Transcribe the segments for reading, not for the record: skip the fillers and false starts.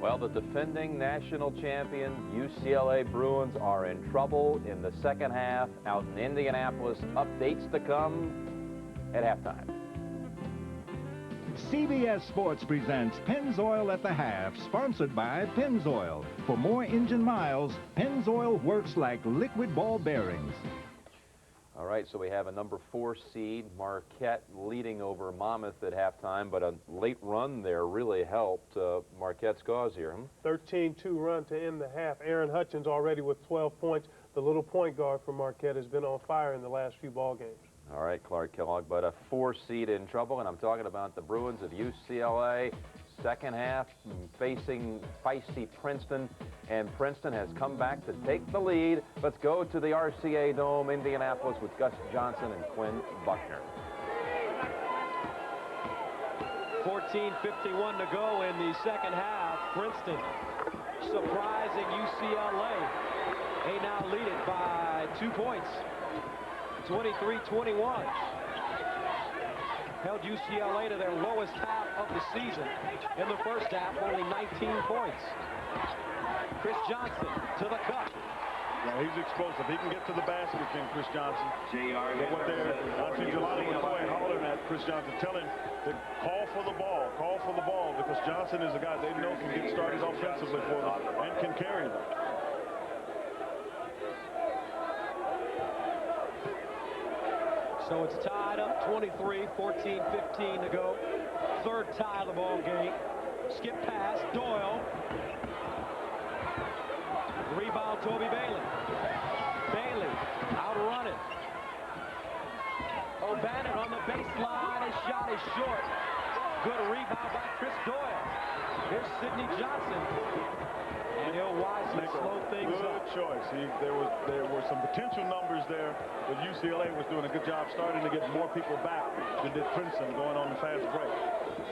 Well, the defending national champion UCLA Bruins are in trouble in the second half out in Indianapolis. Updates to come at halftime. CBS Sports presents Pennzoil at the Half, sponsored by Pennzoil. For more engine miles, Pennzoil works like liquid ball bearings. All right, so we have a number 4 seed, Marquette, leading over Monmouth at halftime, but a late run there really helped Marquette's cause here. 13-2 run to end the half. Aaron Hutchins already with 12 points. The little point guard for Marquette has been on fire in the last few ball games. All right, Clark Kellogg, but a 4 seed in trouble, and I'm talking about the Bruins of UCLA. Second half facing feisty Princeton, and Princeton has come back to take the lead. Let's go to the RCA Dome, Indianapolis, with Gus Johnson and Quinn Buckner. 14:51 to go in the second half. Princeton surprising UCLA. They now lead it by 2 points, 23-21. Held UCLA to their lowest half of the season. In the first half, only 19 points. Chris Johnson to the cup. Yeah, he's explosive. He can get to the basket, Chris Johnson. But what they're, I see Jelani McCoy hollering at Chris Johnson, telling him to call for the ball, because Johnson is a guy they know can get started offensively for them and can carry them. So it's tied up 23, 14-15 to go. Third tie of the ball game. Skip pass, Doyle. Rebound, Toby Bailey. Bailey outrunning. O'Bannon on the baseline. His shot is short. Good rebound by Chris Doyle. Here's Sidney Johnson. And he'll wisely slow things up. Good choice. There were some potential numbers there, but UCLA was doing a good job starting to get more people back than did Princeton going on the fast break.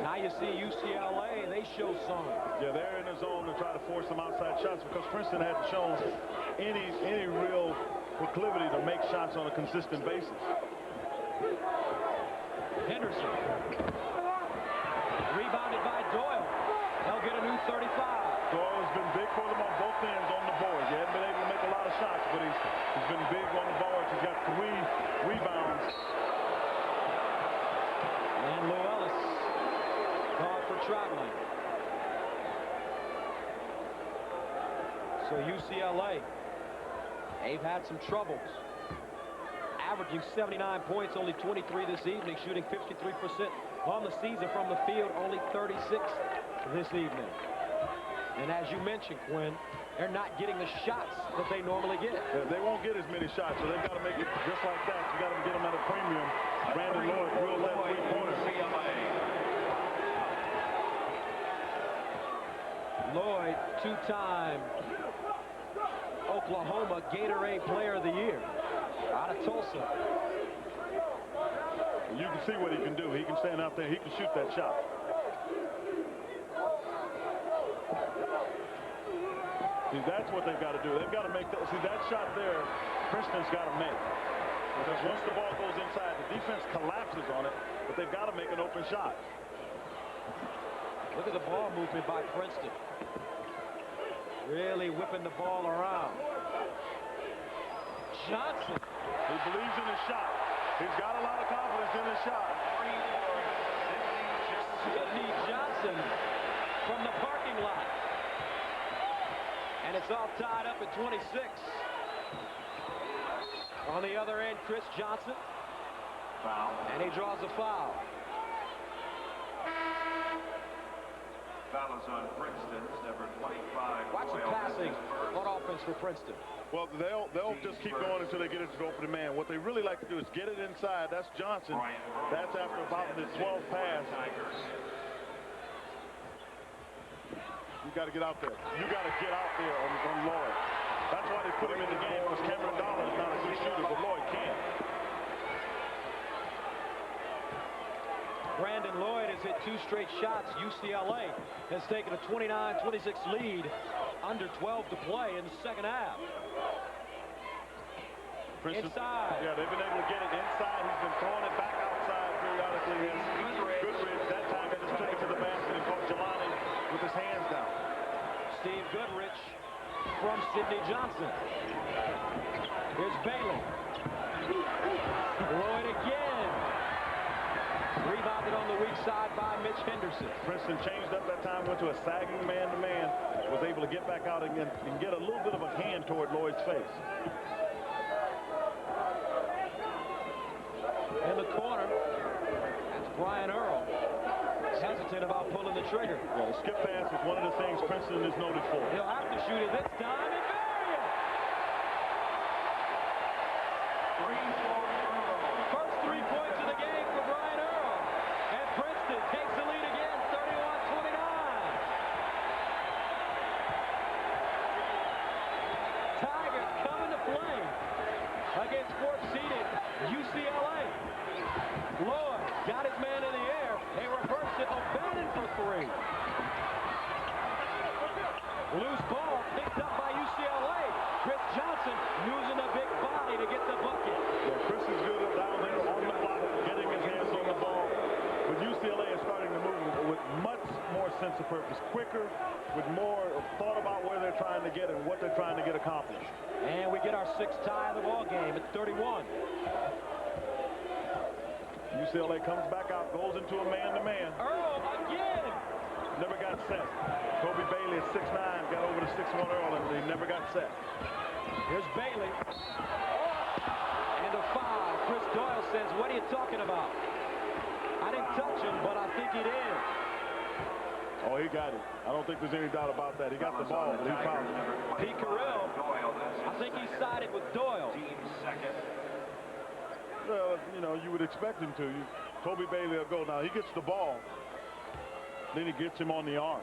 Now you see UCLA, they show some. Yeah, they're in the zone to try to force some outside shots because Princeton hadn't shown any real proclivity to make shots on a consistent basis. Henderson. Rebounded by Doyle. They'll get a new 35. Doyle has been big for them on both ends on the board. He hasn't been able to make a lot of shots, but he's been big on the board. He's got 3 rebounds. And Lou Ellis called for traveling. So UCLA, they've had some troubles. Averaging 79 points, only 23 this evening, shooting 53% on the season from the field, only 36 this evening. And as you mentioned, Quinn, they're not getting the shots that they normally get. They won't get as many shots, so they've got to make it just like that. You got to get them at a premium. Brandon Lloyd will let 3-pointers. Lloyd, 2-time Oklahoma Gatorade Player of the Year out of Tulsa. You can see what he can do. He can stand out there. He can shoot that shot. See, that's what they've got to do. They've got to make that. See, that shot there, Princeton's got to make. Because once the ball goes inside, the defense collapses on it, but they've got to make an open shot. Look at the ball movement by Princeton. Really whipping the ball around. Johnson. He believes in his shot. He's got a lot of confidence in his shot. Sidney Johnson from the parking lot. And it's all tied up at 26. On the other end, Chris Johnson. Foul. And he draws a foul. Foul is on Princeton's number 25. Watch the passing on offense for Princeton. Well, they'll just keep going until they get it to the open man. What they really like to do is get it inside. That's Johnson. That's after about the 12th pass. You got to get out there. You got to get out there on Lloyd. That's why they put him in the game, because Cameron Dollar is not a good shooter, but Lloyd can. Brandon Lloyd has hit 2 straight shots. UCLA has taken a 29-26 lead. Under 12 to play in the second half. Princeton, inside. Yeah, they've been able to get it inside. He's been throwing it back outside periodically. Goodrich, that time, they just took it to the basket and caught Jelani with his hands down. Steve Goodrich from Sidney Johnson. Here's Bailey. Lloyd again. Rebounded on the weak side by Mitch Henderson. Princeton changed up that time, went to a sagging man-to-man, was able to get back out and get a little bit of a hand toward Lloyd's face. In the corner, that's Brian Earl. Hesitant about pulling the trigger. Yeah, the skip pass is one of the things Princeton is noted for. He'll have to shoot it this time and bury it. First 3 points of the game for Brian Earl. And Princeton takes the lead again, 31-29. Tigers coming to play against fourth-seeded UCLA. Lloyd got his man in the air. They reverse it. O'Bannon for three. Loose ball picked up by UCLA. Chris Johnson using a big body to get the bucket. Yeah, Chris is good down there on the block, getting his hands on the ball. But UCLA is starting to move with much more sense of purpose, quicker, with more thought about where they're trying to get and what they're trying to get accomplished. And we get our sixth tie of the ball game at 31. UCLA comes back out, goes into a man-to-man. Earl again. Never got set. Toby Bailey at 6'9", got over to 6'1" Earl, and they never got set. Here's Bailey. And a foul. Chris Doyle says, what are you talking about? I didn't touch him, but I think he did. Oh, he got it. I don't think there's any doubt about that. He got the ball, but he fouled him. Pete Carrill, I think he sided with Doyle. Well, you know, you would expect him to. Toby Bailey will go. Now, he gets the ball. Then he gets him on the arm.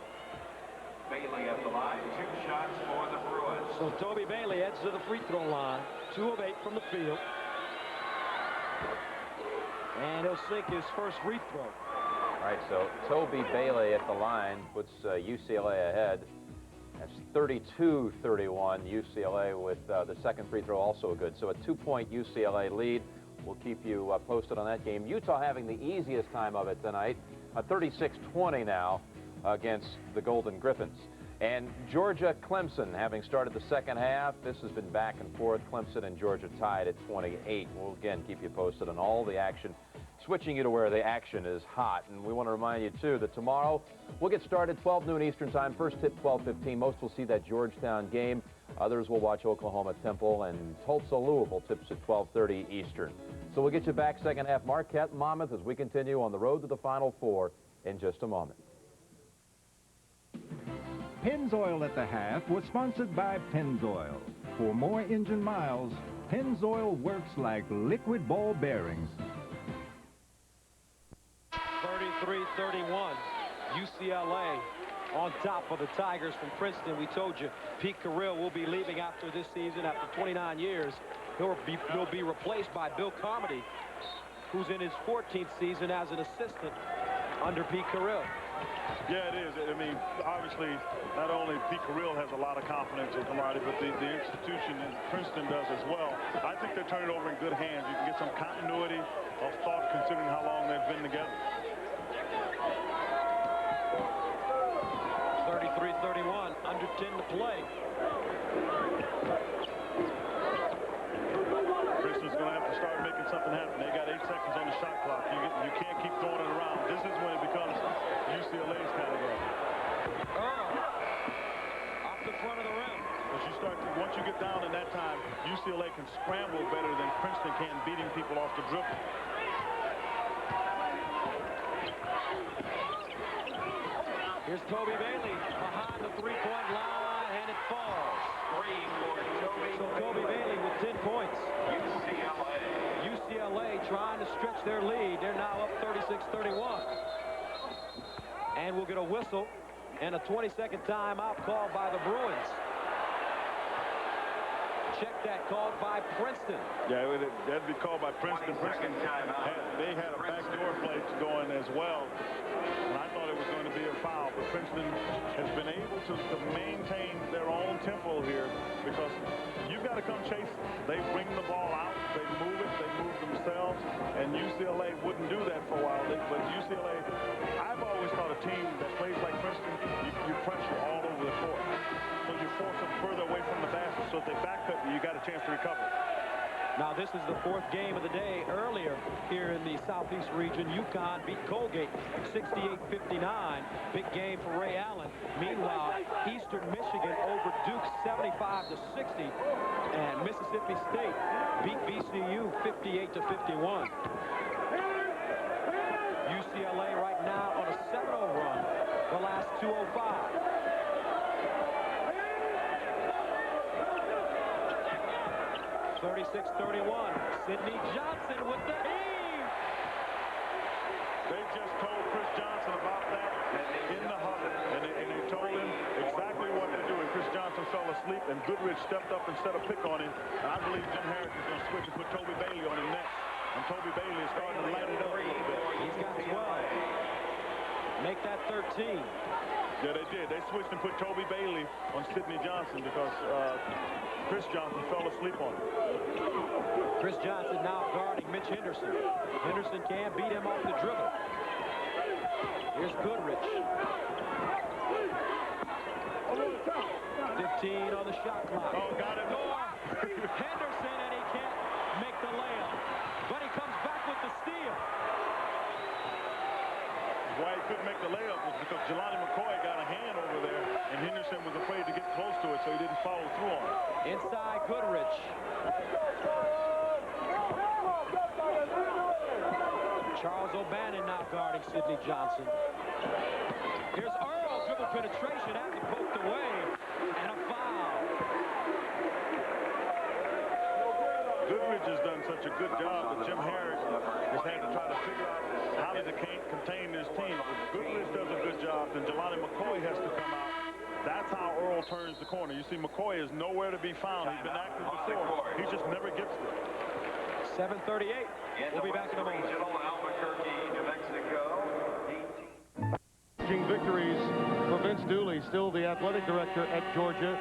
Bailey at the line, 2 shots for the Bruins. So Toby Bailey heads to the free throw line. 2 of 8 from the field. And he'll sink his first free throw. All right, so Toby Bailey at the line puts UCLA ahead. That's 32-31. UCLA with the second free throw also good. So a 2-point UCLA lead. We'll keep you posted on that game. Utah having the easiest time of it tonight. 36-20 now against the Golden Griffins. And Georgia Clemson having started the second half. This has been back and forth. Clemson and Georgia tied at 28. We'll again keep you posted on all the action. Switching you to where the action is hot. And we want to remind you, too, that tomorrow we'll get started 12 noon Eastern time. First tip 12:15. Most will see that Georgetown game. Others will watch Oklahoma Temple, and Tulsa Louisville tips at 12:30 Eastern. So we'll get you back second half Marquette and Monmouth as we continue on the road to the Final Four in just a moment. Pennzoil at the half was sponsored by Pennzoil. For more engine miles, Pennzoil works like liquid ball bearings. 33-31. UCLA on top of the Tigers from Princeton. We told you Pete Carrill will be leaving after this season. After 29 years, he'll be replaced by Bill Carmody, who's in his 14th season as an assistant under Pete Carrill. Yeah, it is. I mean, obviously, not only Pete Carrill has a lot of confidence in Carmody, but the institution in Princeton does as well. I think they're turning it over in good hands. You can get some continuity of thought considering how long they've been together. 33-31, under 10 to play. Princeton's going to have to start making something happen. They got 8 seconds on the shot clock. You can't keep throwing it around. This is when it becomes UCLA's kind of game. Earl, off the front of the rim. Once you get down in that time, UCLA can scramble better than Princeton can, beating people off the dribble. Here's Toby Bailey behind the three-point line, and it falls. 3 for Toby. So Toby Bailey with 10 points. UCLA trying to stretch their lead. They're now up 36-31. And we'll get a whistle and a 20-second timeout called by the Bruins. Check that, called by Princeton. Yeah, that'd be called by Princeton. Princeton, they had a backdoor play going as well. And I thought it was going to be a foul, but Princeton has been able to maintain their own tempo here because you've got to come chase them. They bring the ball out, they move it, they move themselves, and UCLA wouldn't do that for a while. But UCLA, I've always thought a team that plays like Princeton, you pressure all over the court. force them further away from the basket, so if they back cut you, you got a chance to recover. Now, this is the 4th game of the day. Earlier here in the Southeast region, UConn beat Colgate 68-59. Big game for Ray Allen. Meanwhile, Eastern Michigan over Duke 75-60. And Mississippi State beat VCU 58-51. UCLA right now on a 7-0 run. The last 2:05. 36-31. Sidney Johnson with the heave. They just told Chris Johnson about that in the huddle, and they told him exactly what to do. And Chris Johnson fell asleep, and Goodrich stepped up and set a pick on him. And I believe Jim Harris is going to switch and put Toby Bailey on him next. And Toby Bailey is starting to light it up a little bit. He's got 12. Make that 13. Yeah, they did. They switched and put Toby Bailey on Sidney Johnson because Chris Johnson fell asleep on him. Chris Johnson now guarding Mitch Henderson. Henderson can't beat him off the dribble. Here's Goodrich. 15 on the shot clock. Oh, got it. Henderson, and he can't make the layup. But he comes back with the steal. Why he couldn't make the layup was because Jelani McCoy got a hand over there, and Henderson was afraid to get close to it, so he didn't follow through on it. Inside Goodrich. Charles O'Bannon now guarding Sidney Johnson. Here's Earl, dribble penetration, has it poked away, and a foul. Goodrich has done such a good job that Jim Harris has had to try to figure out how to contain this team. If Goodrich does a good job, then Jelani McCoy has to come out. That's how Earl turns the corner. You see, McCoy is nowhere to be found. He's been active before. He just never gets there. 7:38. We'll be back in a moment. Victories for Vince Dooley, still the athletic director at Georgia.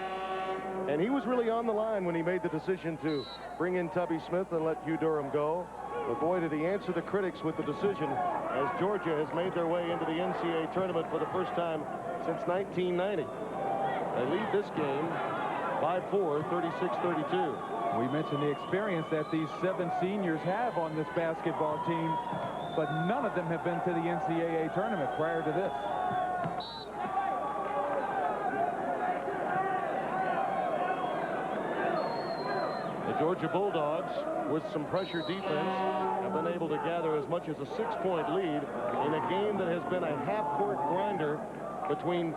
And he was really on the line when he made the decision to bring in Tubby Smith and let Hugh Durham go. But boy, did he answer the critics with the decision as Georgia has made their way into the NCAA tournament for the first time since 1990. They lead this game 5-4, 36-32. We mentioned the experience that these 7 seniors have on this basketball team, but none of them have been to the NCAA tournament prior to this. The Georgia Bulldogs, with some pressure defense, have been able to gather as much as a 6-point lead in a game that has been a half-court grinder between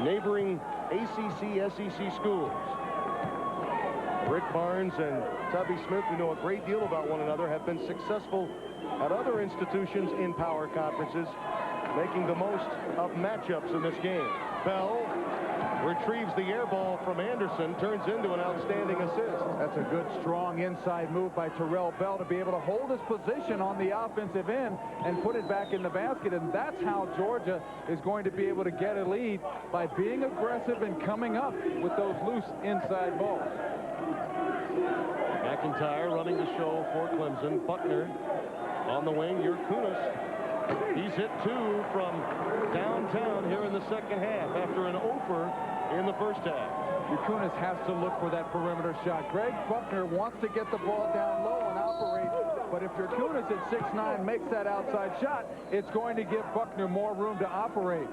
neighboring ACC-SEC schools. Rick Barnes and Tubby Smith, who know a great deal about one another, have been successful at other institutions in power conferences, making the most of matchups in this game. Bell retrieves the air ball from Anderson, turns into an outstanding assist. That's a good, strong inside move by Terrell Bell to be able to hold his position on the offensive end and put it back in the basket. And that's how Georgia is going to be able to get a lead, by being aggressive and coming up with those loose inside balls. McIntyre running the show for Clemson. Buckner on the wing. Yurkunis. He's hit 2 from downtown here in the second half after an over in the first half. Yurkunis has to look for that perimeter shot. Greg Buckner wants to get the ball down low and operate, but if Yurkunis at 6'9" makes that outside shot, it's going to give Buckner more room to operate.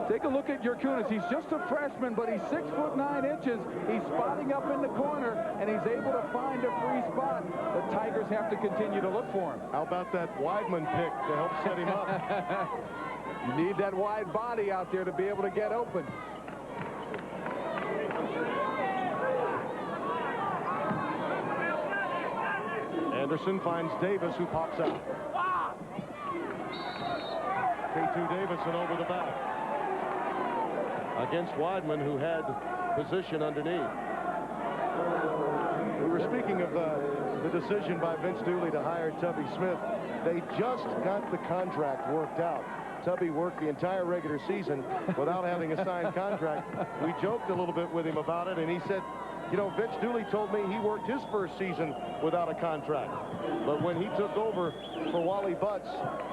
Take a look at Yurkunis. He's just a freshman, but he's 6'9". He's spotting up in the corner, and he's able to find a free spot. The Tigers have to continue to look for him. How about that Weidman pick to help set him up? You need that wide body out there to be able to get open. Anderson finds Davis, who pops out. K2 Davidson over the back against Weidman, who had position underneath. We were speaking of the decision by Vince Dooley to hire Tubby Smith. They just got the contract worked out. Tubby worked the entire regular season without having a signed contract. We joked a little bit with him about it, and he said You know, Vince Dooley told me he worked his first season without a contract. But when he took over for Wally Butts,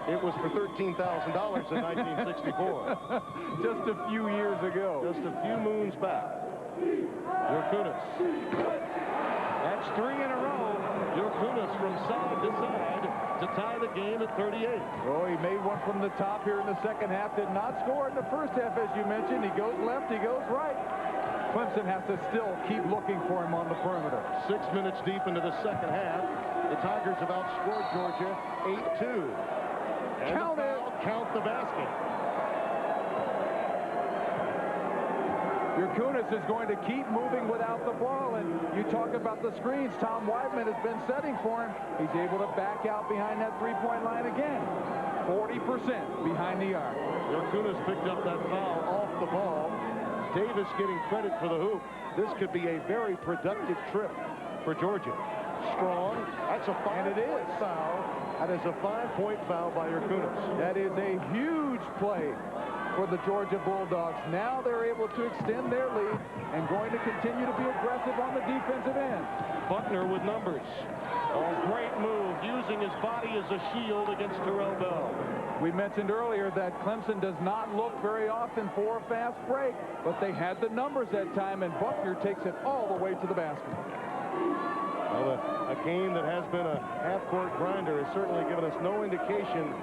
it was for $13,000 in 1964. Just a few years ago. Just a few moons back. Jurkunas. That's 3 in a row. Jurkunas from side to side to tie the game at 38. Oh, he made one from the top here in the second half. Did not score in the first half, as you mentioned. He goes left, he goes right. Clemson has to still keep looking for him on the perimeter. 6 minutes deep into the second half, the Tigers have outscored Georgia 8-2. Count it. Count the basket. Jurkunas is going to keep moving without the ball, and you talk about the screens. Tom Weidman has been setting for him. He's able to back out behind that three-point line again. 40% behind the arc. Jurkunas picked up that foul off the ball. Davis getting credit for the hoop. This could be a very productive trip for Georgia. Strong. That's a 5-point foul. That is a 5-point foul by Jurkunas. That is a huge play for the Georgia Bulldogs. Now they're able to extend their lead and going to continue to be aggressive on the defensive end. Buckner with numbers. Oh, great move, using his body as a shield against Terrell Bell. We mentioned earlier that Clemson does not look very often for a fast break, but they had the numbers that time, and Buckner takes it all the way to the basket. Well, a game that has been a half-court grinder has certainly given us no indication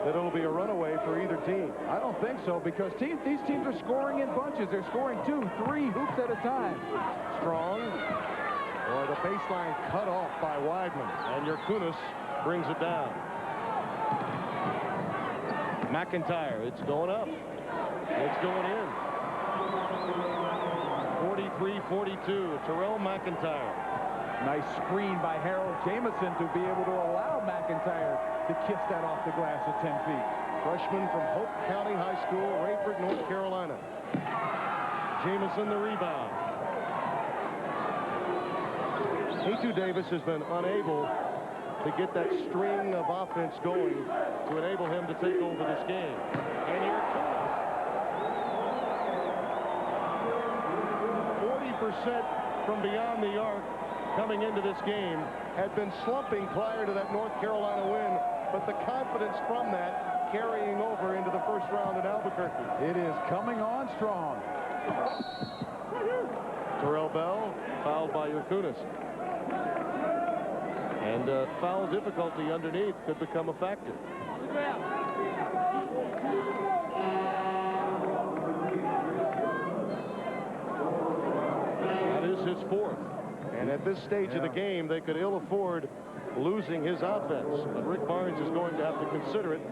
that it'll be a runaway for either team. I don't think so, because these teams are scoring in bunches. They're scoring 2, 3 hoops at a time. Strong. Or the baseline cut off by Weidman, and Jurkunas brings it down. McIntyre, it's going up. It's going in. 43-42, Terrell McIntyre. Nice screen by Harold Jamison to be able to allow McIntyre to kiss that off the glass at 10 feet. Freshman from Hope County High School, Rayford, North Carolina. Jamison the rebound. A2 Davis has been unable to get that string of offense going to enable him to take over this game. And here it comes. 40% from beyond the arc coming into this game. Had been slumping prior to that North Carolina win, but the confidence from that carrying over into the first round in Albuquerque. It is coming on strong. Terrell Bell fouled by Jurkunas. And foul difficulty underneath could become a factor. That is his 4th. And at this stage of the game, they could ill afford losing his offense. But Rick Barnes is going to have to consider it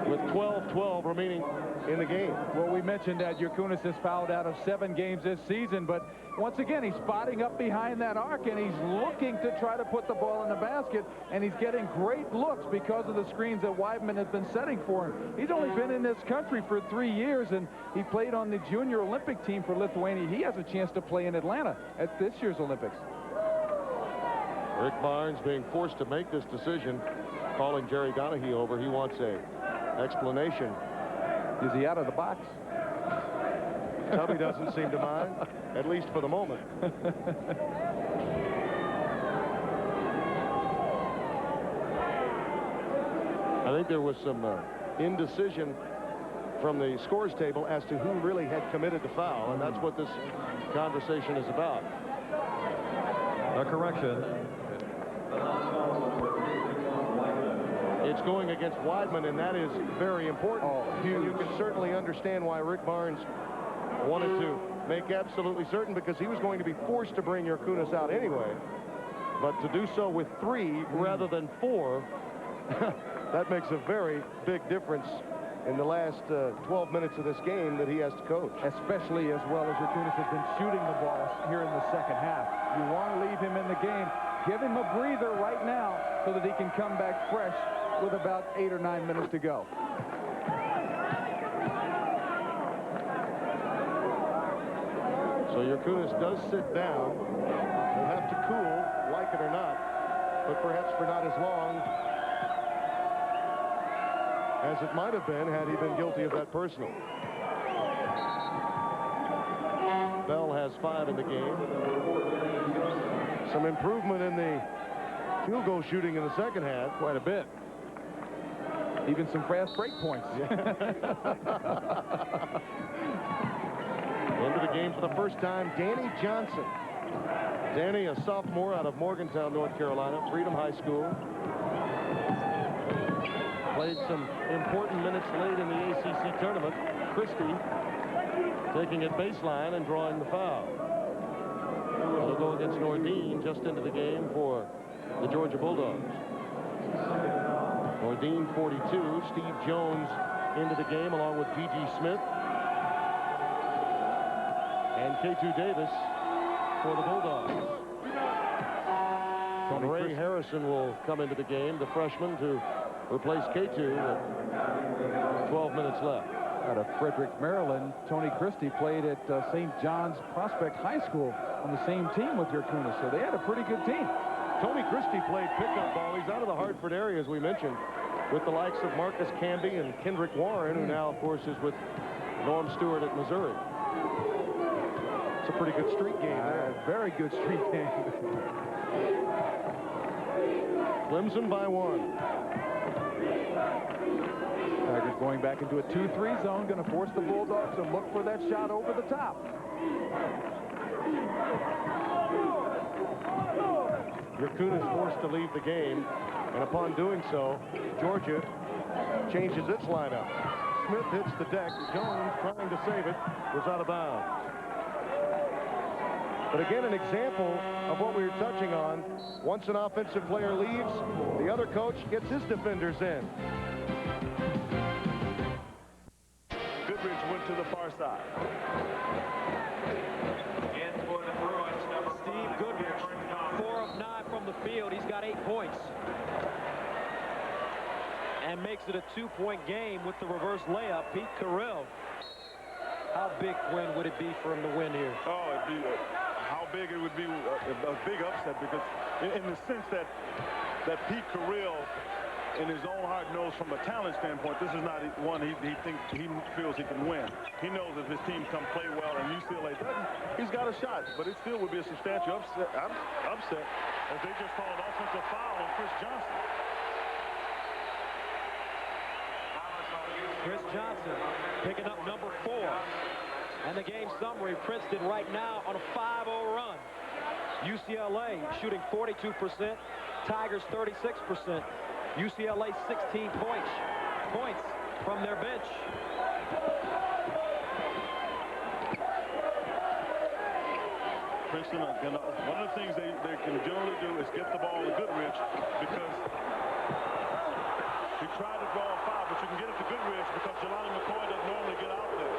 with 12-12 remaining in the game. Well, we mentioned that Jurkunas has fouled out of 7 games this season, but once again, he's spotting up behind that arc, and he's looking to try to put the ball in the basket, and he's getting great looks because of the screens that Weidman has been setting for him. He's only been in this country for 3 years, and he played on the junior Olympic team for Lithuania. He has a chance to play in Atlanta at this year's Olympics. Rick Barnes being forced to make this decision, calling Jerry Donahue over. He wants a explanation. Is he out of the box? Tubby doesn't seem to mind, at least for the moment. I think there was some indecision from the scores table as to who really had committed the foul, and that's what this conversation is about. A correction. It's going against Weidman, and that is very important. You can certainly understand why Rick Barnes wanted to make absolutely certain, because he was going to be forced to bring Jurkunas out anyway. But to do so with 3 rather than 4, that makes a very big difference in the last 12 minutes of this game that he has to coach. Especially as well as Jurkunas has been shooting the ball here in the second half. You want to leave him in the game. Give him a breather right now so that he can come back fresh with about 8 or 9 minutes to go. So Jurkunas does sit down. He'll have to cool, like it or not, but perhaps for not as long as it might have been had he been guilty of that personal. Bell has has 5 in the game. Some improvement in the field goal shooting in the second half. Quite a bit. Even some fast break points. Into the game for the first time, Danny Johnson. Danny, a sophomore out of Morgantown, North Carolina, Freedom High School. Played some important minutes late in the ACC tournament. Christie taking it baseline and drawing the foul. It'll go against Nordine just into the game for the Georgia Bulldogs. Nordine 42, Steve Jones into the game along with P.G. Smith. And K2 Davis for the Bulldogs. Ray Harrison will come into the game, the freshman, to replace K2 with 12 minutes left. Out of Frederick, Maryland, Tony Christie played at St. John's Prospect High School on the same team with your Kunis, so they had a pretty good team. Tony Christie played pickup ball. He's out of the Hartford area, as we mentioned, with the likes of Marcus Camby and Kendrick Warren, who now, of course, is with Norm Stewart at Missouri. It's a pretty good street game there. Very good street game. Clemson by 1. Tigers going back into a 2-3 zone, going to force the Bulldogs to look for that shot over the top. Yakuna is forced to leave the game, and upon doing so, Georgia changes its lineup. Smith hits the deck. Jones, trying to save it, was out of bounds. But again, an example of what we were touching on. Once an offensive player leaves, the other coach gets his defenders in. Goodrich went to the far side. In for the Bruins, number Steve Goodrich, 4 of 9 from the field. He's got 8 points. And makes it a 2-point game with the reverse layup. Pete Carrill. How big, Quinn, would it be for him to win here? Oh, it'd be how big it would be a big upset, because in the sense that Pete Carrill, in his own heart, knows from a talent standpoint, this is not one he feels he can win. He knows if his team come play well and UCLA doesn't, he's got a shot. But it still would be a substantial upset as they just call an offensive foul on Chris Johnson. Chris Johnson picking up number 4. And the game summary, Princeton right now on a 5-0 run. UCLA shooting 42%, Tigers 36%. UCLA 16 points from their bench. Princeton, one of the things they can generally do is get the ball to Goodrich, because he tried to draw a foul, but you can get it to Goodrich because Jelani McCoy doesn't normally get out there.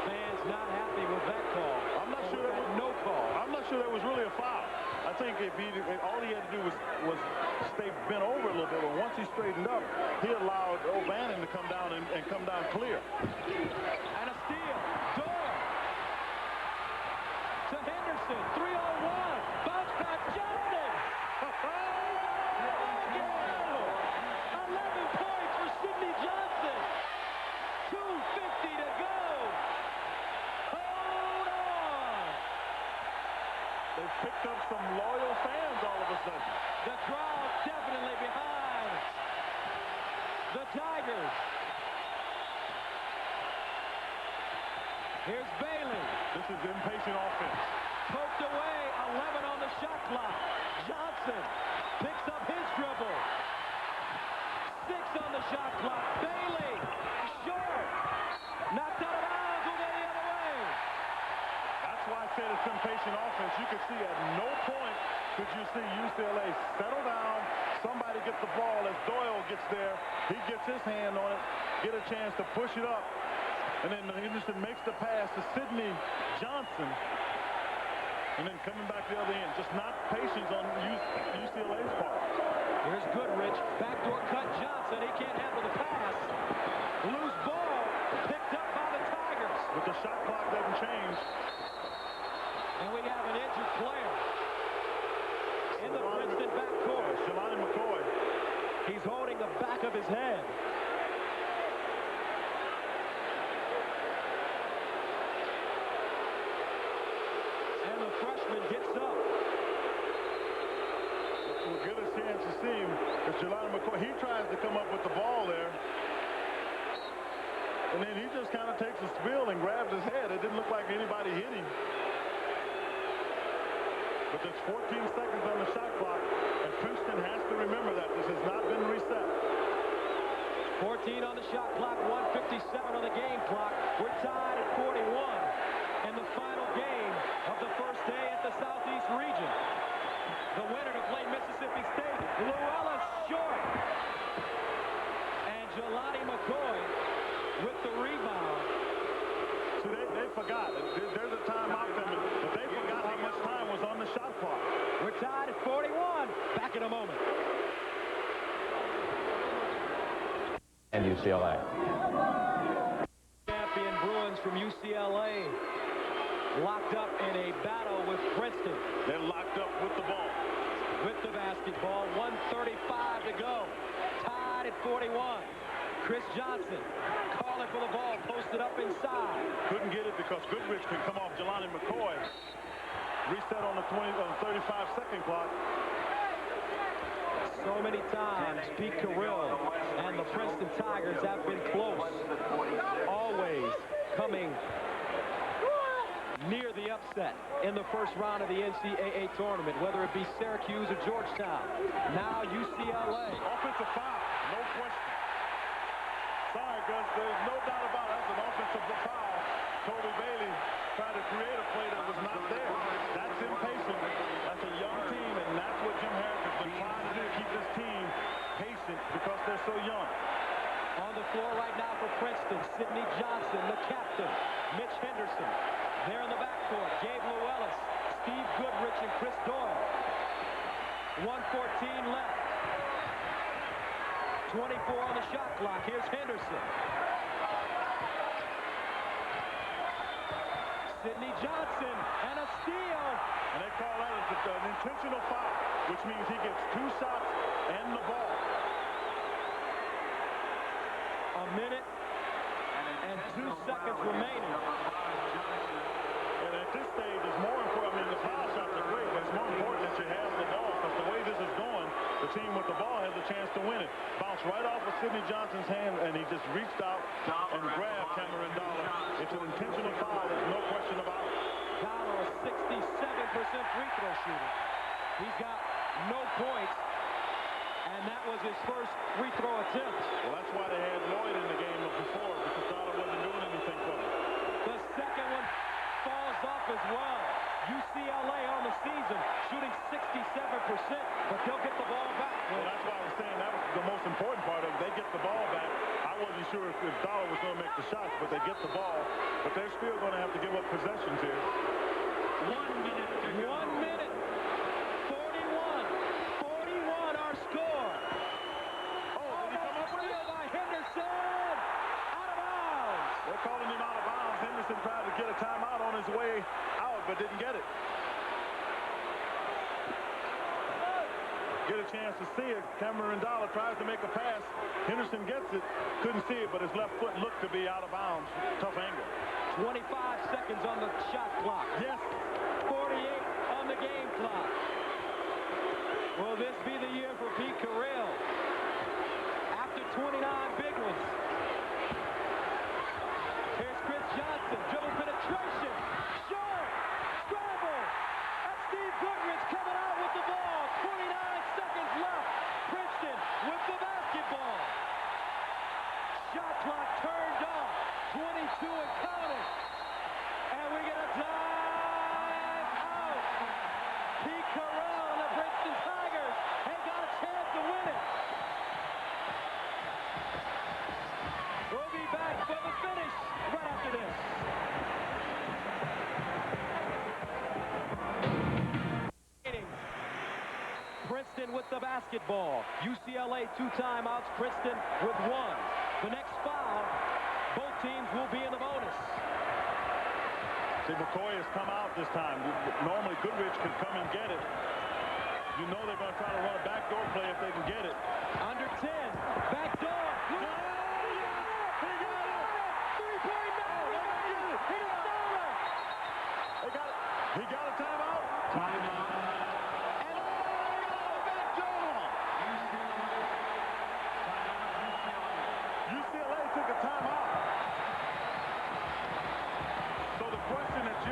Fans not happy with that call. I'm not sure that was no call. I'm not sure that was really a foul. I think if all he had to do was stay bent over a little bit, but once he straightened up, he allowed O'Bannon to come down and come down clear. And a steal. Door to Henderson. 3-on-1. Bounce back. Johnson. 11 points for Sidney Johnson. 2:50 to go. Hold on. They picked up some loyal fans all of a sudden. The crowd definitely behind the Tigers. Here's Bailey. This is impatient offense. Poked away. 11 on the shot clock. Johnson picks up his dribble. 6 on the shot clock. Bailey, short. Knocked out of bounds. Will go the other way. That's why I said it's impatient offense. You could see at no point could you see UCLA settle down, somebody get the ball. As Doyle gets there, he gets his hand on it, get a chance to push it up. And then Henderson makes the pass to Sidney Johnson. And then coming back the other end. Just not patience on UCLA's part. Here's Goodrich. Backdoor cut Johnson. He can't handle the pass. Loose ball. Picked up by the Tigers. But the shot clock doesn't change. And we have an injured player in the Princeton backcourt. Jelani McCoy. He's holding the back of his head. freshman gets up. We'll get a chance to see him. It's Jelani McCoy. He tries to come up with the ball there. And then he just kind of takes a spill and grabs his head. It didn't look like anybody hit him. But there's 14 seconds on the shot clock, and Princeton has to remember that. This has not been reset. 14 on the shot clock, 1:57 on the game clock. We're tied at 41. And the final game of the first day at the Southeast region. The winner to play Mississippi State, Llewellyn short. And Jelani McCoy with the rebound. So they forgot. There's a timeout coming, but they forgot how much time was on the shot clock. We're tied at 41. Back in a moment. And UCLA. Champion Bruins from UCLA locked up in a battle with Princeton. They're locked up with the ball. With the basketball, 1:35 to go. Tied at 41. Chris Johnson calling for the ball, posted up inside. Couldn't get it because Goodrich can come off Jelani McCoy. Reset on the 35-second clock. So many times Pete Carrill and the Princeton Tigers have been close. Always coming near the upset in the first round of the NCAA tournament, whether it be Syracuse or Georgetown. Now UCLA. Offensive foul, no question. Sorry, Gus, there's no doubt about it. That's an offensive foul. Toby Bailey tried to create a play that was not there. That's impatient. That's a young team, and that's what Jim Harris has been trying to do, keep this team patient because they're so young. On the floor right now for Princeton, Sidney Johnson, the captain. Mitch Henderson. There in the backcourt, Gabe Llewellyn, Steve Goodrich, and Chris Doyle. 1:14 left. 24 on the shot clock. Here's Henderson. Sidney Johnson, and a steal. And they call that an intentional foul, which means he gets 2 shots and the ball. A minute and 2 seconds remaining. And at this stage, it's more important. I mean, the foul shots are great, but it's more important that you have the ball because the way this is going, the team with the ball has a chance to win it. Bounced right off of Sidney Johnson's hand, and he just reached out and grabbed Cameron Dollar. It's an intentional foul. There's no question about it. Dollar, a 67% free throw shooter. He's got no points, and that was his first free throw attempt. Well, that's why they had Lloyd in the game before, because Dollar wasn't doing anything for them. The second one falls off as well. UCLA on the season shooting 67%, but they'll get the ball back. Well, that's why I was saying that was the most important part of it. They get the ball back. I wasn't sure if Dollar was going to make the shots, but they get the ball. But they're still going to have to give up possessions here. 1 minute to go. 1 minute. 41 our score. Oh, did he come up with it? By Henderson. Out of bounds. They're calling him out of bounds. Henderson tried to get a timeout on his way out, but didn't get it. Get a chance to see it. Cameron Dollar tries to make a pass. Henderson gets it. Couldn't see it, but his left foot looked to be out of bounds. Tough angle. 25 seconds on the shot clock. Yes. 48 on the game clock. Will this be the year for Pete Carrill? After 29 big ones. Here's Chris Johnson. Dribble penetration. Short. Scramble. And Steve Goodrich coming out with the ball. 29 seconds left. Princeton with the basketball. Shot clock turned off. 22 and counting. And we get a time out. Pete Carrill and the Princeton Tigers have got a chance to win it. We'll be back for the finish right after this. Princeton with the basketball. UCLA 2 timeouts. Princeton with 1. The next foul, both teams will be in the bonus. See, McCoy has come out this time. Normally, Goodrich could come and get it. You know they're going to try to run a backdoor play if they can get it. Under 10. Backdoor. He got it. 3-point match. He got it. He got a timeout.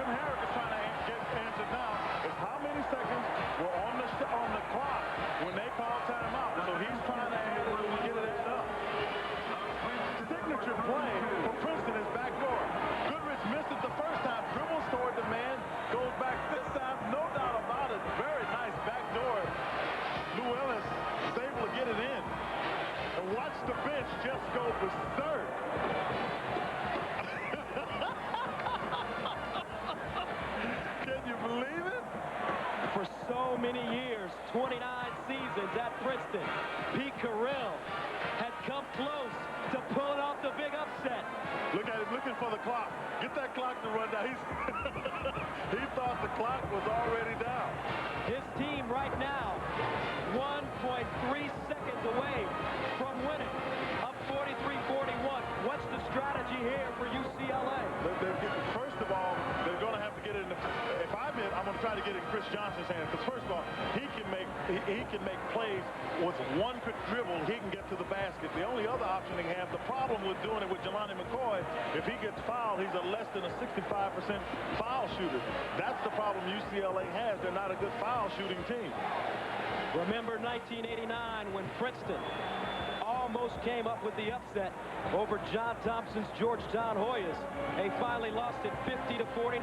Jim Herrick is trying to get answered now is how many seconds were on the clock when they called timeout. So he's trying to get it added up. Signature play for Princeton is backdoor. Goodrich missed it the first time, dribbles toward the man, goes back this time, no doubt about it. Very nice backdoor. Lou Ellis is able to get it in. And watch the bench just go berserk. Can you believe it? For so many years, 29 seasons at Princeton, Pete Carell had come close to pulling off the big upset. Look at him looking for the clock. Get that clock to run down. He thought the clock was already down. His team right now, 1.3 seconds away from winning, up 43-41. What's the strategy here for UCLA? First of all, they're going to have to get it in the... If I'm going to try to get it in Chris Johnson's hands, because first of all, he can make plays with one quick dribble. He can get to the basket. The only other option they have, the problem with doing it with Jelani McCoy, if he gets fouled, he's a less than a 65% foul shooter. That's the problem UCLA has. They're not a good foul shooting team. Remember 1989 when Princeton almost came up with the upset over John Thompson's Georgetown Hoyas. They finally lost it 50-49.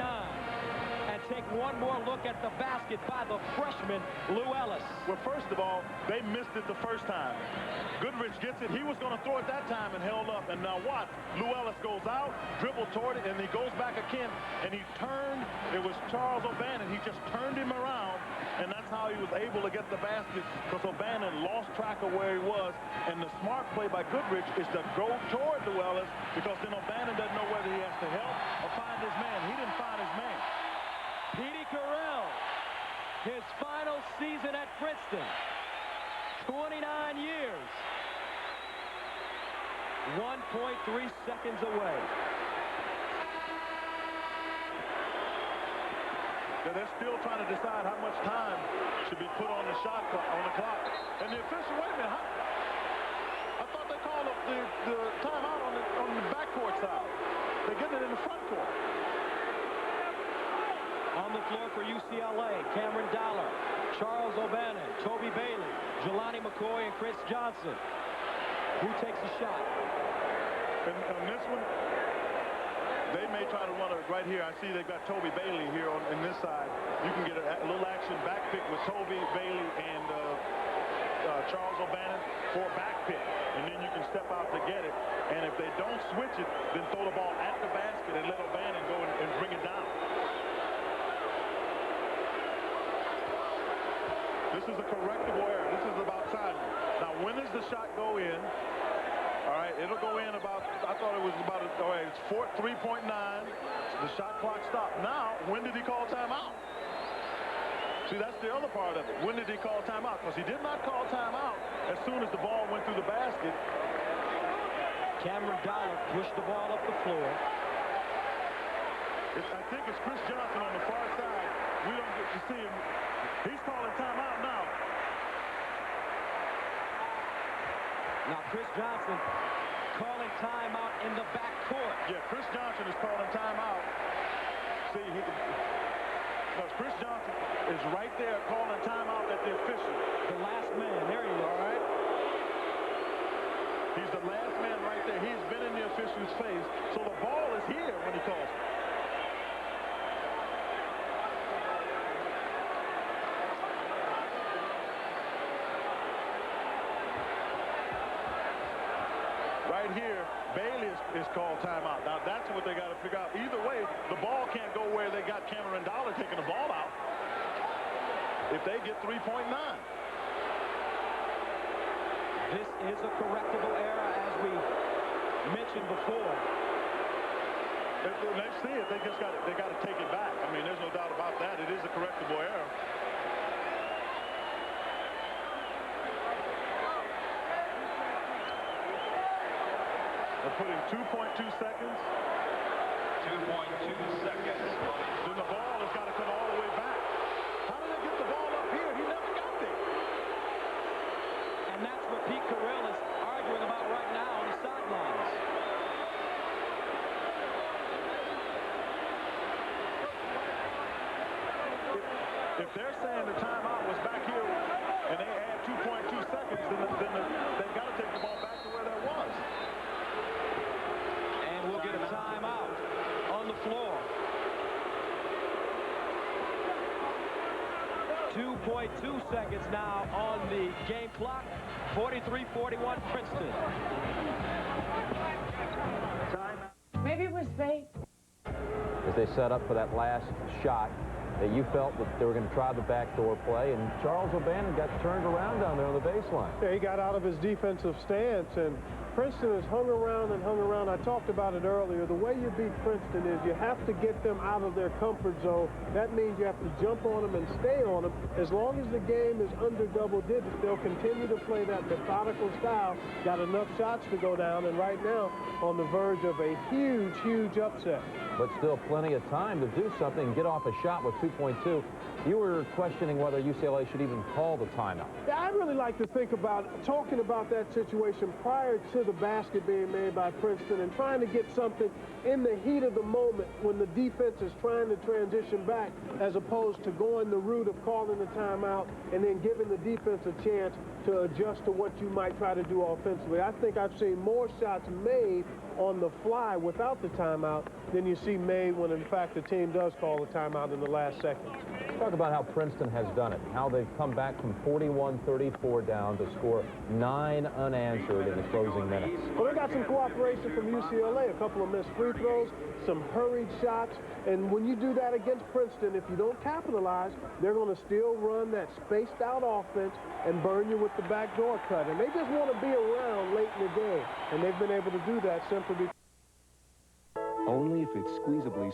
And take one more look at the basket by the freshman, Lou Ellis. Well, first of all, they missed it the first time. Goodrich gets it. He was going to throw it that time and held up. And now watch. Lou Ellis goes out, dribbled toward it, and he goes back again. And he turned. It was Charles O'Bannon. He just turned him around. And that's how he was able to get the basket, because O'Bannon lost track of where he was. And the smart play by Goodrich is to go toward Lou Ellis, because then O'Bannon doesn't know whether he has to help or find his man. He didn't find his man. Petey Carell, his final season at Princeton, 29 years, 1.3 seconds away. They're still trying to decide how much time should be put on the shot clock, on the clock. And the official, wait a minute, I thought they called up the timeout on the backcourt side. They're getting it in the front court. On the floor for UCLA, Cameron Dollar, Charles O'Bannon, Toby Bailey, Jelani McCoy, and Chris Johnson. Who takes the shot? And on this one, they may try to run it right here. I see they've got Toby Bailey here on this side. You can get a little action back pick with Toby Bailey and Charles O'Bannon for a back pick. And then you can step out to get it. And if they don't switch it, then throw the ball at the basket and let O'Bannon go and bring it down. This is a correctable error. This is about time. Now, when does the shot go in? All right, it'll go in about, I thought it was about, all right, it's 3.9. The shot clock stopped. Now, when did he call timeout? See, that's the other part of it. When did he call timeout? Because he did not call timeout as soon as the ball went through the basket. Cameron Dollar pushed the ball up the floor. I think it's Chris Johnson on the far side. We don't get to see him. He's calling timeout now. Now Chris Johnson calling timeout in the back court. Yeah, Chris Johnson is calling timeout. See, because Chris Johnson is right there calling timeout at the official. The last man. There he is. All right. He's the last man right there. He's been in the official's face. So the ball is here when he calls it. Right here, Bailey is called timeout. Now, that's what they got to figure out. Either way, the ball can't go where they got Cameron Dollar taking the ball out if they get 3.9. This is a correctable error, as we mentioned before. Let's see it. They got to take it back. I mean, there's no doubt about that. It is a correctable error. They're putting 2.2 seconds. 2.2 seconds. Then the ball has got to come all the way back. How did they get the ball up here? He never got there. And that's what Pete Carell is arguing about right now on the sidelines. If they're saying the timeout was back here and they add 2.2 seconds, then they've got to take the ball back to where that was. And we'll get a timeout on the floor. 2.2 seconds now on the game clock. 43-41 Princeton. Maybe it was fate. As they set up for that last shot, that you felt that they were going to try the backdoor play, and Charles O'Bannon got turned around down there on the baseline. Yeah, he got out of his defensive stance, and Princeton has hung around and hung around. I talked about it earlier. The way you beat Princeton is you have to get them out of their comfort zone. That means you have to jump on them and stay on them. As long as the game is under double digits, they'll continue to play that methodical style. Got enough shots to go down, and right now on the verge of a huge, huge upset. But still plenty of time to do something and get off a shot with 2.2. You were questioning whether UCLA should even call the timeout. Yeah, I'd really like to think about talking about that situation prior to the basket being made by Princeton and trying to get something in the heat of the moment when the defense is trying to transition back, as opposed to going the route of calling the timeout and then giving the defense a chance to adjust to what you might try to do offensively. I think I've seen more shots made on the fly without the timeout than you see made when, in fact, the team does call the timeout in the last seconds. Talk about how Princeton has done it, how they've come back from 41-34 down to score 9 unanswered in the closing minutes. Well, they got some cooperation from UCLA, a couple of missed free throws, some hurried shots, and when you do that against Princeton, if you don't capitalize, they're going to still run that spaced-out offense and burn you with the backdoor cut, and they just want to be around late in the game, and they've been able to do that simply because... Only if it's squeezably...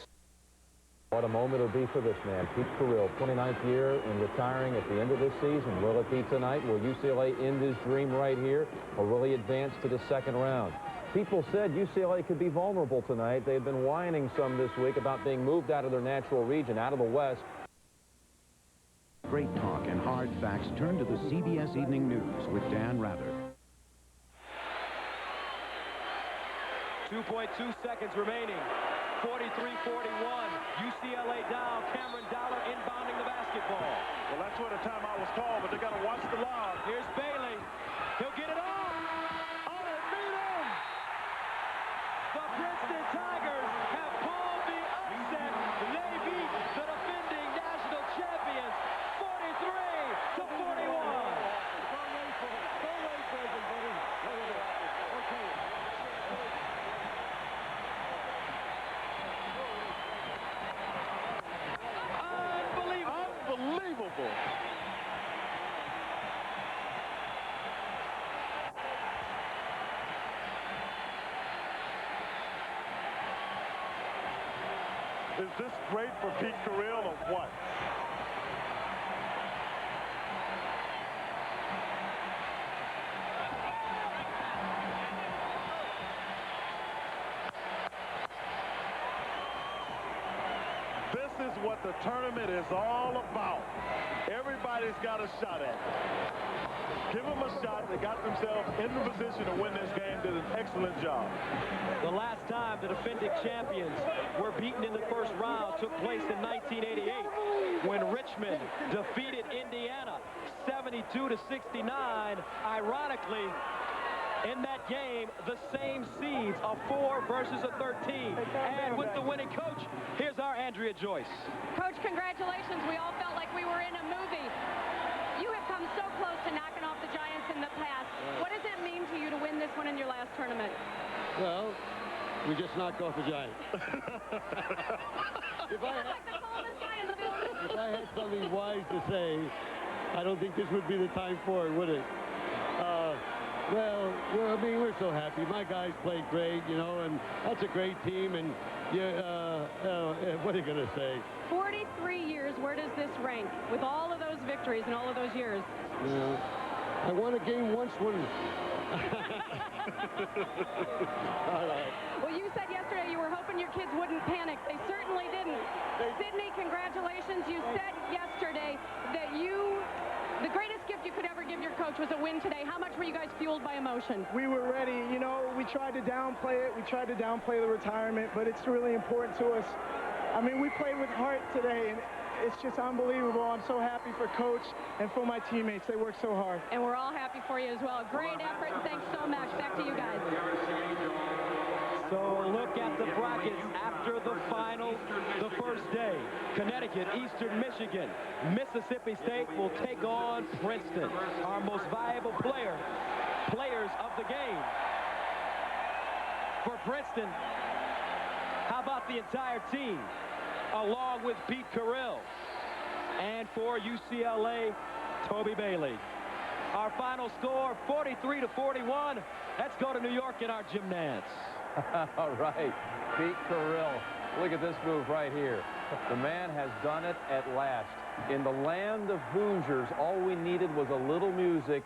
What a moment it'll be for this man, Pete Carrill, 29th year and retiring at the end of this season. Will it be tonight? Will UCLA end his dream right here, or will he advance to the second round? People said UCLA could be vulnerable tonight. They had been whining some this week about being moved out of their natural region, out of the West. Great talk and hard facts turn to the CBS Evening News with Dan Rather. 2.2 seconds remaining. 43-41. UCLA down. Cameron Dollar inbounding the basketball. Well, that's where the timeout was called, but they got to watch the lob. Here's Bailey. He'll get it on. Oh, they beat him. The Princeton Tigers have pulled the upset. They beat the defending national champions 43-41. Unbelievable. Is this great for Pete Carrill or what? This is what the tournament is all about. Everybody's got a shot at it. Give them a shot. They got themselves in the position to win this game. Did an excellent job. The last time the defending champions were beaten in the first round took place in 1988 when Richmond defeated Indiana 72-69. Ironically, in that game, the same seeds, a 4 versus a 13. And with the winning coach, here's our Andrea Joyce. Coach, congratulations. We all felt like we were in a movie. You have come so close to knocking off the Giants in the past. What does it mean to you to win this one in your last tournament? Well, we just knocked off the Giants. If I had something wise to say, I don't think this would be the time for it, would it? Well, I mean, we're so happy. My guys played great, you know, and that's a great team. And what are you going to say? 43 years, where does this rank with all of those victories and all of those years? I won a game once when... All right. Well, you said yesterday you were hoping your kids wouldn't panic. They certainly didn't. Sydney, congratulations. You said yesterday that the greatest gift you could ever give your coach was a win today. How much were you guys fueled by emotion? We were ready. You know, we tried to downplay it. We tried to downplay the retirement, but it's really important to us. I mean, we played with heart today, and it's just unbelievable. I'm so happy for Coach and for my teammates. They work so hard. And we're all happy for you as well. Great effort, and thanks so much. Back to you guys. So a look at the brackets after the final, the first day. Connecticut, Eastern Michigan, Mississippi State will take on Princeton. Our most valuable players of the game. For Princeton, how about the entire team, along with Pete Carrill? And for UCLA, Toby Bailey. Our final score, 43-41. Let's go to New York in our Gym Nance. All right, Pete Carrill. Look at this move right here. The man has done it at last. In the land of Hoosiers, all we needed was a little music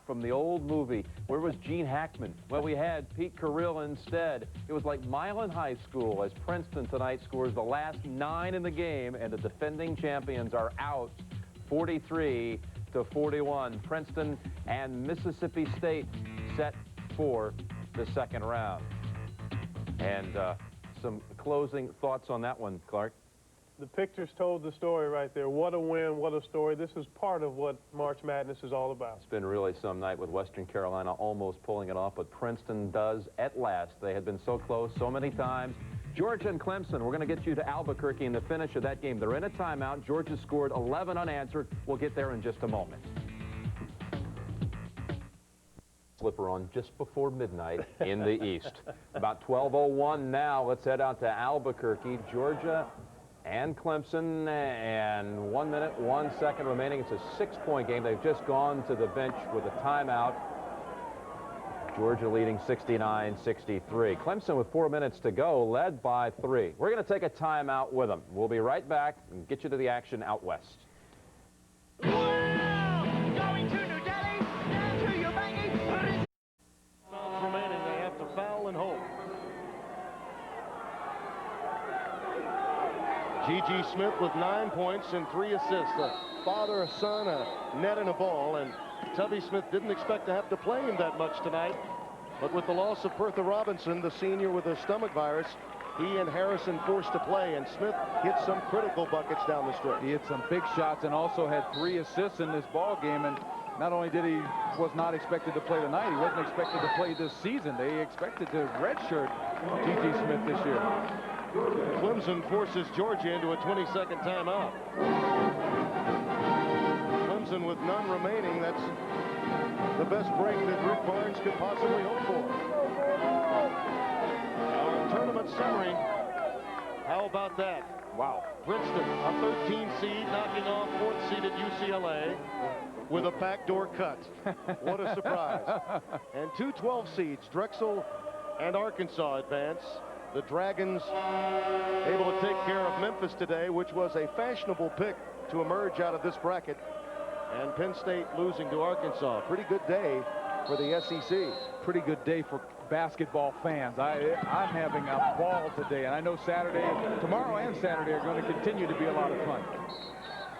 from the old movie. Where was Gene Hackman? Well, we had Pete Carrill instead. It was like Milan High School as Princeton tonight scores the last 9 in the game, and the defending champions are out 43-41. Princeton and Mississippi State set for the second round. And some closing thoughts on that one, Clark. The pictures told the story right there. What a win, what a story. This is part of what March Madness is all about. It's been really some night with Western Carolina almost pulling it off, but Princeton does at last. They had been so close so many times. Georgia and Clemson, we're going to get you to Albuquerque in the finish of that game. They're in a timeout. Georgia scored 11 unanswered. We'll get there in just a moment. Slipper on just before midnight in the East. About 12:01 now. Let's head out to Albuquerque, Georgia and Clemson, and 1 minute, 1 second remaining. It's a 6-point game. They've just gone to the bench with a timeout. Georgia leading 69-63. Clemson with 4 minutes to go, led by 3. We're going to take a timeout with them. We'll be right back and get you to the action out west. Going to New Delhi, down to your baggage. Remaining, they have to foul and hold. G.G. Smith with 9 points and 3 assists. A father, a son, a net, and a ball. And Tubby Smith didn't expect to have to play him that much tonight. But with the loss of Bertha Robinson, the senior with a stomach virus, he and Harrison forced to play. And Smith hit some critical buckets down the stretch. He hit some big shots and also had 3 assists in this ball game. And not only was not expected to play tonight, he wasn't expected to play this season. They expected to redshirt G.G. Smith this year. Clemson forces Georgia into a 20-second timeout. Clemson with none remaining. That's the best break that Rick Barnes could possibly hope for. Our tournament summary. How about that? Wow. Princeton, a 13 seed, knocking off 4th seeded UCLA with a backdoor cut. What a surprise. And 2 12 seeds, Drexel and Arkansas advance. The Dragons able to take care of Memphis today, which was a fashionable pick to emerge out of this bracket. And Penn State losing to Arkansas. Pretty good day for the SEC. Pretty good day for basketball fans. I'm having a ball today, and I know tomorrow and Saturday are going to continue to be a lot of fun.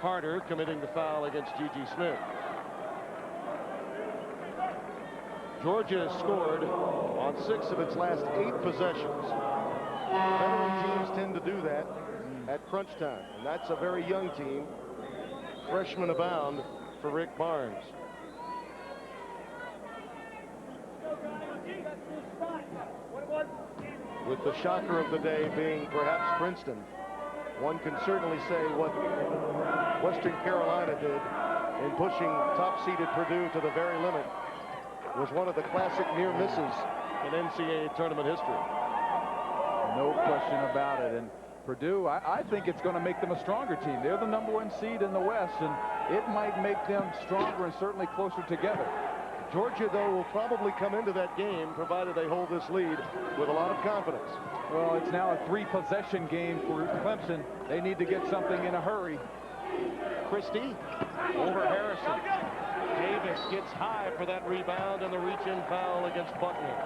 Carter committing the foul against G.G. Smith. Georgia has scored on 6 of its last 8 possessions. Veteran teams tend to do that at crunch time, and that's a very young team. Freshmen abound for Rick Barnes. With the shocker of the day being perhaps Princeton, one can certainly say what Western Carolina did in pushing top-seeded Purdue to the very limit was one of the classic near misses in NCAA tournament history. No question about it. And Purdue, I think it's going to make them a stronger team. They're the #1 seed in the West, and it might make them stronger and certainly closer together. Georgia, though, will probably come into that game, provided they hold this lead, with a lot of confidence. Well, it's now a 3-possession game for Clemson. They need to get something in a hurry. Christie over Harrison. Davis gets high for that rebound and the reach-in foul against Buckner.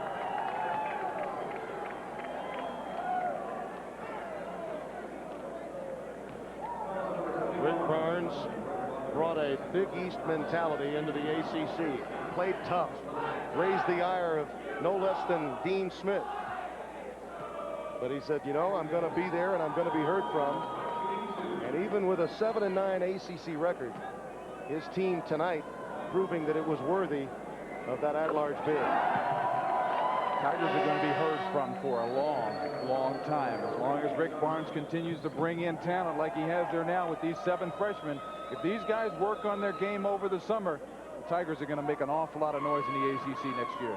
Rick Barnes brought a Big East mentality into the ACC. Played tough. Raised the ire of no less than Dean Smith. But he said, you know, I'm going to be there and I'm going to be heard from. And even with a 7-9 ACC record, his team tonight proving that it was worthy of that at-large bid. Tigers are going to be heard from for a long, long time. As long as Rick Barnes continues to bring in talent like he has there now with these 7 freshmen, if these guys work on their game over the summer, the Tigers are going to make an awful lot of noise in the ACC next year.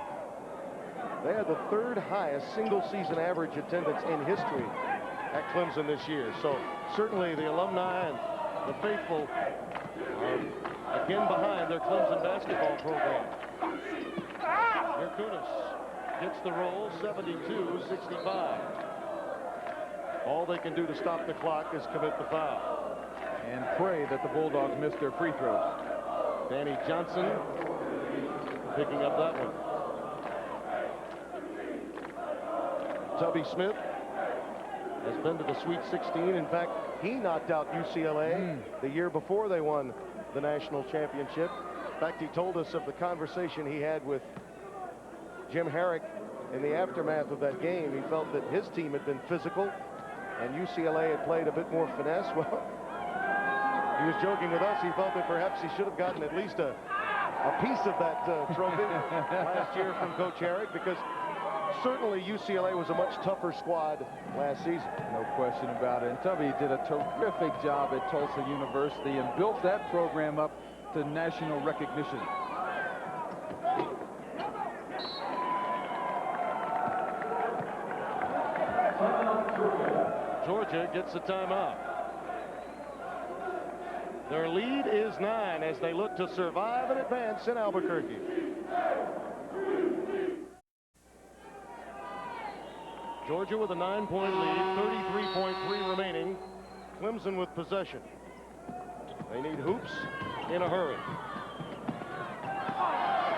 They had the 3rd highest single-season average attendance in history at Clemson this year. So certainly the alumni and the faithful are again behind their Clemson basketball program. Here Kunis gets the roll, 72-65. All they can do to stop the clock is commit the foul. And pray that the Bulldogs miss their free throws. Danny Johnson picking up that one. Tubby Smith has been to the Sweet 16. In fact, he knocked out UCLA the year before they won the national championship. In fact, he told us of the conversation he had with Jim Herrick in the aftermath of that game. He felt that his team had been physical and UCLA had played a bit more finesse. Well, he was joking with us. He felt that perhaps he should have gotten at least a piece of that trophy last year from Coach Herrick, because certainly UCLA was a much tougher squad last season. No question about it. And Tubby did a terrific job at Tulsa University and built that program up to national recognition. Georgia gets a timeout. Their lead is 9 as they look to survive and advance in Albuquerque. Georgia with a 9-point lead, 33.3 remaining. Clemson with possession. They need hoops in a hurry.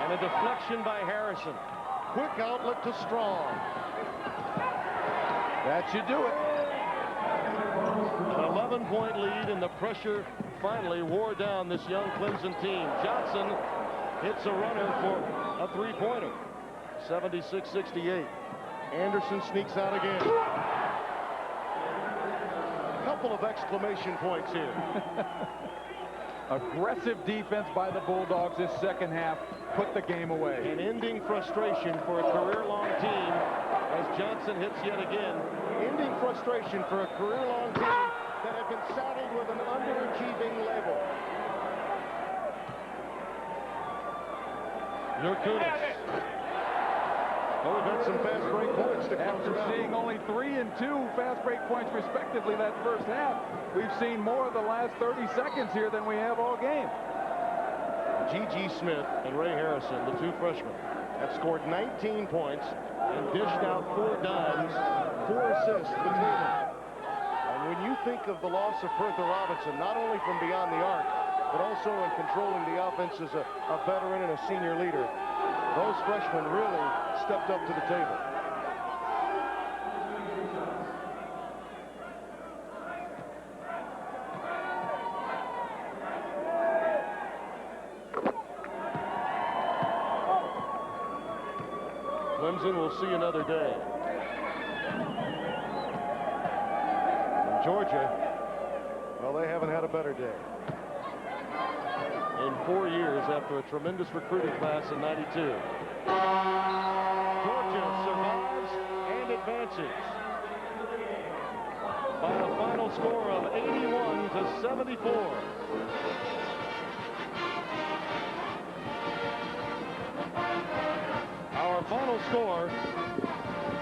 And a deflection by Harrison. Quick outlet to Strong. That should do it. An 11-point lead, and the pressure finally wore down this young Clemson team. Johnson hits a runner for a three-pointer. 76-68. Anderson sneaks out again. A couple of exclamation points here. Aggressive defense by the Bulldogs this second half put the game away. An ending frustration for a career-long team as Johnson hits yet again. Ending frustration for a career-long team that had been saddled with an underachieving label. Kunis. Oh, we've had some fast break points to come. After seeing only 3 and 2 fast break points respectively that first half, we've seen more of the last 30 seconds here than we have all game. G.G. Smith and Ray Harrison, the 2 freshmen, have scored 19 points and dished out 4 dimes, 4 assists between them. And when you think of the loss of Bertha Robinson, not only from beyond the arc, but also in controlling the offense as a veteran and a senior leader, those freshmen really stepped up to the table. Clemson will see another day. And Georgia, well, they haven't had a better day. In 4 years after a tremendous recruiting class in '92. Georgia survives and advances by a final score of 81-74. Our final score,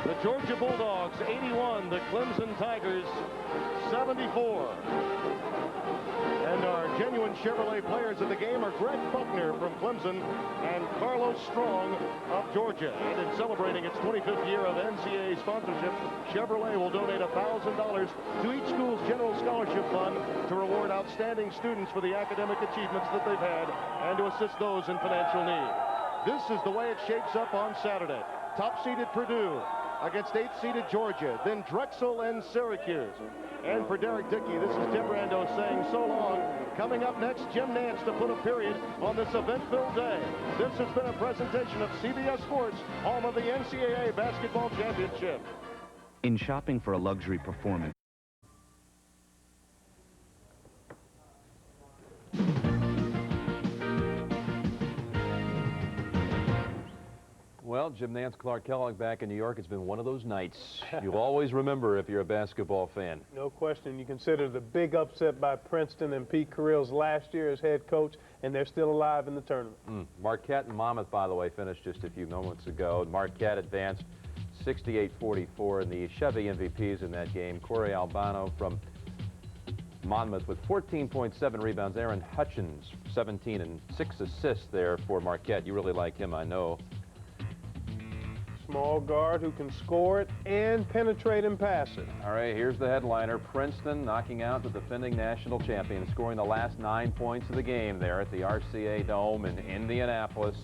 the Georgia Bulldogs 81, the Clemson Tigers 74. And our genuine Chevrolet players of the game are Greg Buckner from Clemson and Carlos Strong of Georgia. And in celebrating its 25th year of NCAA sponsorship, Chevrolet will donate $1,000 to each school's general scholarship fund to reward outstanding students for the academic achievements that they've had and to assist those in financial need. This is the way it shapes up on Saturday. Top-seeded Purdue against 8th-seeded Georgia, then Drexel and Syracuse. And for Derek Dickey, this is Tim Rando saying so long. Coming up next, Jim Nance to put a period on this event-filled day. This has been a presentation of CBS Sports, home of the NCAA Basketball Championship. In shopping for a luxury performance, Well, Jim Nance, Clark Kellogg back in New York. It's been one of those nights you'll always remember if you're a basketball fan. No question. You consider the big upset by Princeton and Pete Carrill's last year as head coach, and they're still alive in the tournament. Marquette and Monmouth, by the way, finished just a few moments ago. Marquette advanced 68-44, and the Chevy MVPs in that game, Corey Albano from Monmouth with 14.7 rebounds. Aaron Hutchins, 17 and 6 assists there for Marquette. You really like him, I know. Small guard who can score it and penetrate and pass it. All right, here's the headliner. Princeton knocking out the defending national champion, scoring the last 9 points of the game there at the RCA Dome in Indianapolis.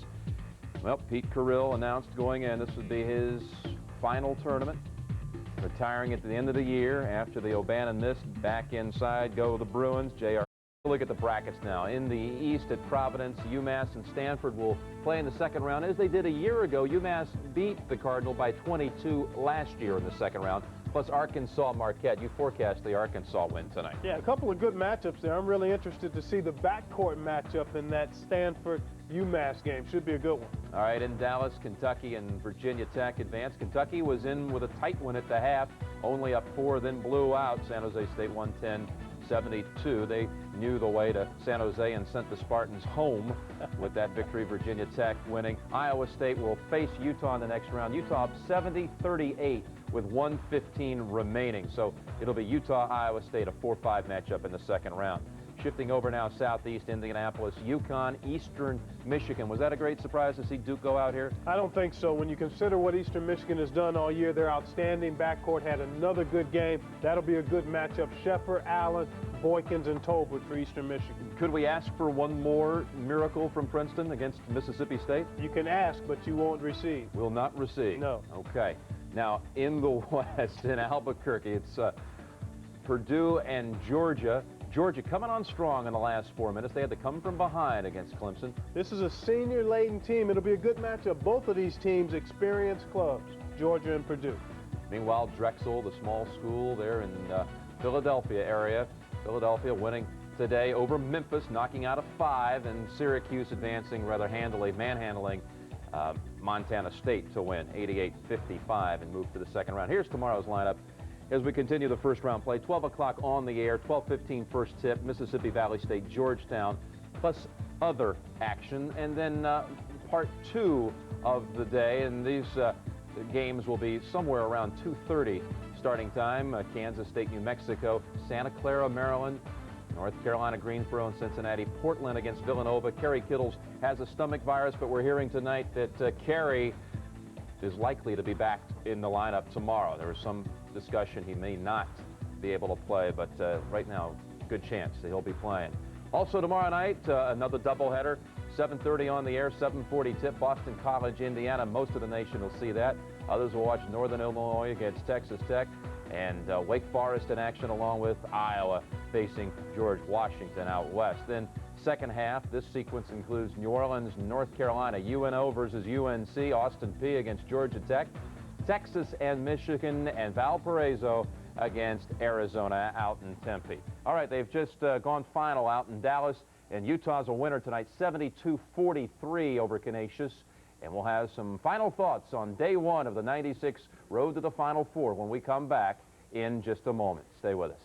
Well, Pete Carrill announced going in this would be his final tournament, retiring at the end of the year after the O'Bannon miss. Back inside go the Bruins. JR. Look at the brackets now. In the East at Providence, UMass and Stanford will play in the second round. As they did a year ago, UMass beat the Cardinal by 22 last year in the second round. Plus Arkansas Marquette. You forecast the Arkansas win tonight. Yeah, a couple of good matchups there. I'm really interested to see the backcourt matchup in that Stanford-UMass game. Should be a good one. All right, in Dallas, Kentucky and Virginia Tech advance. Kentucky was in with a tight one at the half, only up 4, then blew out San Jose State 110-72. They knew the way to San Jose and sent the Spartans home with that victory. Virginia Tech winning. Iowa State will face Utah in the next round. Utah up 70-38 with 1:15 remaining. So it'll be Utah-Iowa State, a 4-5 matchup in the second round. Shifting over now southeast, Indianapolis, UConn, Eastern Michigan. Was that a great surprise to see Duke go out here? I don't think so. When you consider what Eastern Michigan has done all year, their outstanding backcourt had another good game. That'll be a good matchup. Sheffer, Allen, Boykins, and Tolbert for Eastern Michigan. Could we ask for one more miracle from Princeton against Mississippi State? You can ask, but you won't receive. Will not receive? No. Okay. Now, in the West, in Albuquerque, it's Purdue and Georgia. Georgia coming on strong in the last 4 minutes. They had to come from behind against Clemson. This is a senior-laden team. It'll be a good matchup. Both of these teams experienced clubs, Georgia and Purdue. Meanwhile, Drexel, the small school there in Philadelphia area. Philadelphia winning today over Memphis, knocking out a 5, and Syracuse advancing rather handily, manhandling Montana State to win 88-55 and move to the second round. Here's tomorrow's lineup as we continue the first round play. 12 o'clock on the air, 12:15 first tip, Mississippi Valley State, Georgetown, plus other action. And then part 2 of the day, and these games will be somewhere around 2:30 starting time. Kansas State, New Mexico, Santa Clara, Maryland, North Carolina, Greensboro, and Cincinnati. Portland against Villanova. Kerry Kittles has a stomach virus, but we're hearing tonight that Kerry is likely to be back in the lineup tomorrow. There was some discussion he may not be able to play, but right now, good chance that he'll be playing. Also tomorrow night, another doubleheader, 7:30 on the air, 7:40 tip, Boston College, Indiana. Most of the nation will see that. Others will watch Northern Illinois against Texas Tech, and Wake Forest in action along with Iowa facing George Washington out west. Then second half, this sequence includes New Orleans, North Carolina, UNO versus UNC, Austin Peay against Georgia Tech, Texas and Michigan, and Valparaiso against Arizona out in Tempe. All right, they've just gone final out in Dallas, and Utah's a winner tonight, 72-43 over Canisius. And we'll have some final thoughts on day 1 of the 96 Road to the Final Four when we come back in just a moment. Stay with us.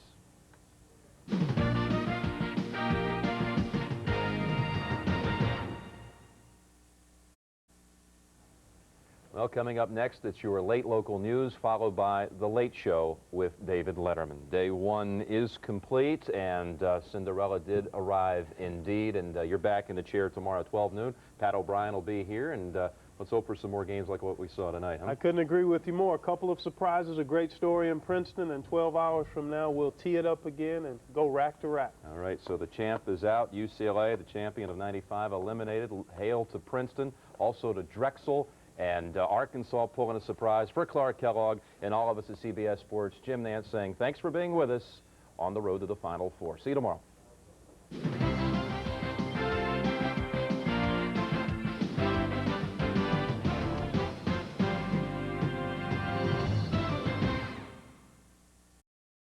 Well, coming up next, it's your late local news, followed by The Late Show with David Letterman. Day 1 is complete, and Cinderella did arrive indeed, and you're back in the chair tomorrow at 12 noon. Pat O'Brien will be here, and let's hope for some more games like what we saw tonight, huh? I couldn't agree with you more. A couple of surprises, a great story in Princeton, and 12 hours from now, we'll tee it up again and go rack to rack. All right, so the champ is out. UCLA, the champion of '95, eliminated. Hail to Princeton, also to Drexel. And Arkansas pulling a surprise. For Clark Kellogg and all of us at CBS Sports, Jim Nance saying thanks for being with us on the road to the Final Four. See you tomorrow.